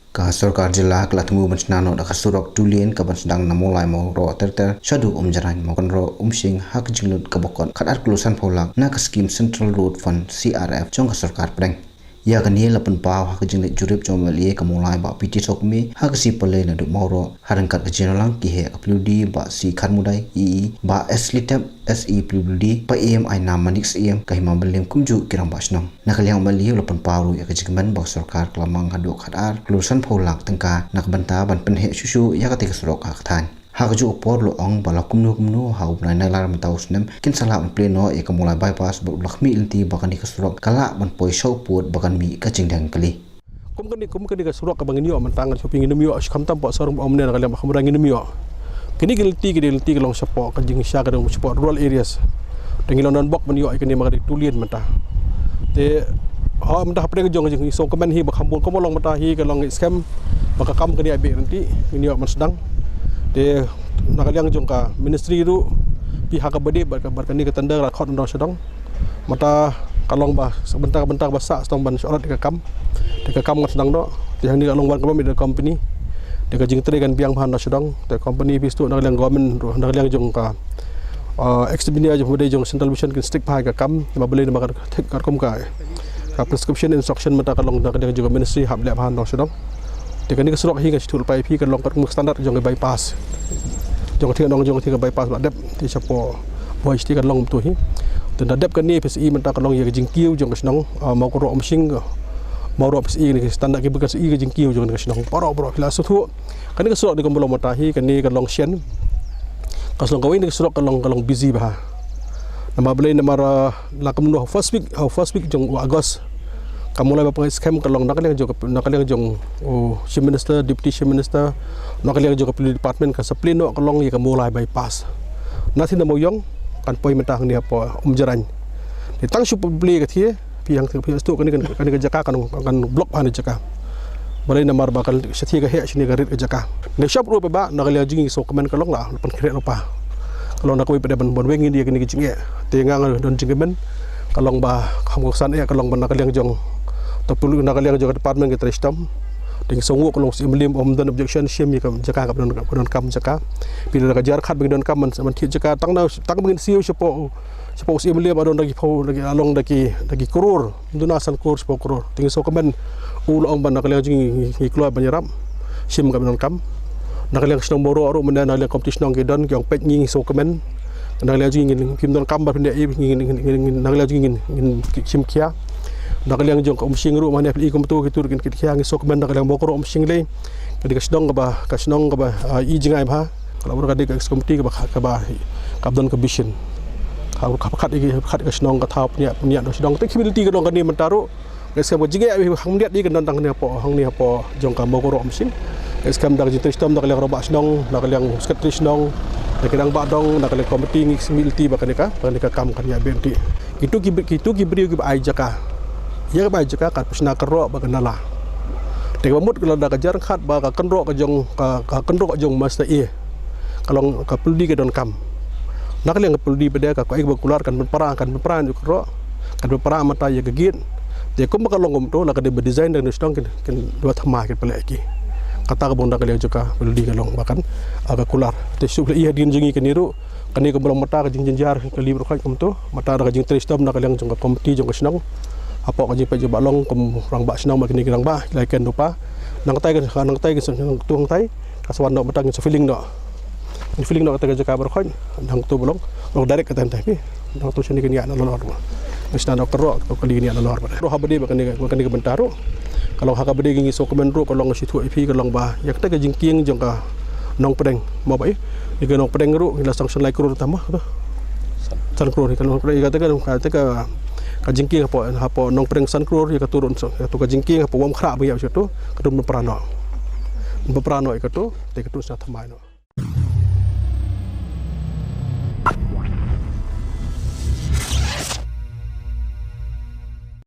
Ka Sorkar jylla kelah temu Shna no dak Surok tulian ka sdang na Mawlai Mawroh shaduh Umjarain Mawkyroh Umshing hak jinglut ka bokon khadat klusan pholak na ka Skhim Central Fund CRF jong ka Sorkar pdeng ya kan ye lapan paw hak jinglit jurip jomali ka Mawlai ba piti sokmi hak si pale na du Mawroh harangkat ka jinalang ki he apludi ba si kharmudai ba eslitem SE PWD pa EMI na manix EM kahima belim kumju kirang basnong nakaliang mali lapan paru ya kejigman ba Sorkar kelamang haduh khadar klusan pholak tyngka nakbanta ban penhe susu ya katika Surok haktan hakju upor lo ong bala kumnu hau nai lar mataus nem kin sala pleno ya kamulai bypass bu lakhmi inti bakan ka Surok kala ban poi show put bakan mi ka jingdang kali kum kan ka Surok ka bangin yo mantangan shopping inum yo kham tam po sarung omne nakaliang khamrang inum yo kini gelti kalong support kan jing sya kadang support rural areas tengilon non bok menyo ikani magadi tulian mata te ha mata pdeng jong jing so komen hi bakhambul komolong mata hi kalong scam bakakam kani abe nanti ini man sedang te nakaliang jong ka ministry ru pihak ka bade barkani ka tanda rakot ndong sedang mata kalong ba sebentar basa stong ban syarat ka kam sedang do te hang ni kalong ban kam company dekat jing kan biang bahan nasional te company bistu nak liang government nak liang jong ka extended jong bude jong central vision kan stick pai ka kam ma beli ma ka kom ka prescription instruction mata kalong nak liang jong ministry hab le bahan nasional te kan ni Surok hi ka stul pai pi kan long ka standard jong bypass jong thi bypass ba dep ti chapo boy sti kan long tu hi te dep kan ni PSI mata kalong ya jing kiu jong snong Mawkyroh Umshing Mawroh PSI ni standard ki bekas i jing kiu jong ka snong paro filasu tu kan ni Surok di kambolong matahi kan ni kan long sien kaslong kawin ni Surok kalong busy bah nama beli nama lakam no first week jong Agos kamulai ba pengai scam kalong nakaliang jong chief minister deputy chief minister nakaliang jong ka department ka saplino kalong ya kamulai bypass nathi na moyong kan poi mentang ni apa Umjarain di tang su publi ka thie piang stu kan ni jaka kan blok han jaka balai namar bakal setia ke sini garit ke jaka ne shop ru ba nakaliang jing so komen kalong la pan kret lupa kalau nak pada ban wengin dia kini jing te ngang don jingmen kalong ba khangoksan kalong ban nakaliang jong tapulu nakaliang jong department ke tristam ding songu kalong simlim dan objection shim ka jaka ka don kam jaka bila ka jar khat don kam man thi jaka tang bangin siu sepo simlim adon lagi along lagi krur dunasan krur sepo krur ting so komen ulong ban nakaliang jing keluar banyaram sim ka don kam nakaliang snong boro aro mena nakaliang competition ke don kyong pet nging so komen nakaliang jing pim don kam ba pinde nakaliang jing sim kia nakaliang jong umshing ru mane pli kom tu kitur kin kit khiang sok men nakaliang Mawkyroh Umshing le kadi kasdong ka ba i jingai ba kalau kadi ka komiti ka ba kabdon ka vision kau khat kasdong ka thap nia do sidong te community ka dong kani mentaru skam jingai hang liat di kan tang ni apa jong ka Mawkyroh Umshing skam dak jitri stom nakaliang robak sidong nakaliang sekretari sidong nakaliang ba dong nakaliang komiti ngi community ba kanika kam kan ya benti itu kibri ai jaka ya ba jaka kat Shna kero ba kanala te mamut kalau dak jar khat ba ka kenro ka jong master e kalau ka puldi ke don kam nakaliang ka puldi beda ka ko keluar kan berperan juga kan berperan mata ya gegit te kum ka longom to la ka de design dan stong kan dua thama ke pele ki kata ka bonda kaliang juga puldi ka long bahkan ka keluar te suble iya din jingi ke niru kani ka belum mata ka jing jar ka libro khat kum to mata ka jing tristom nakaliang jong ka komiti jong ka snong apa ka jing pa jeba long kum rang ba snong ma kini kirang ba laiken dupa nang tai tuang tai kaswan do matang so feeling do kata jaka berkhon nang tu belong lo direct kata tai nang tu sini kini ana lor Shna do kero ko kali ni ana lor ba ro habade ba kani ka bentaro kalau hak habade ngi so komen ro kalau ngasi tu ip kalau ba yak ta ka jing kieng jong ka nong pdeng ma ba ni ka nong pdeng ro ila sanction lai krur tama to san krur kalau kata ka jingking apa nong pdeng san krur ya ka turun so ya tu ka jingking apa wam khra ba ya so tu ka dum perano ka tu te ka tu sa thamai no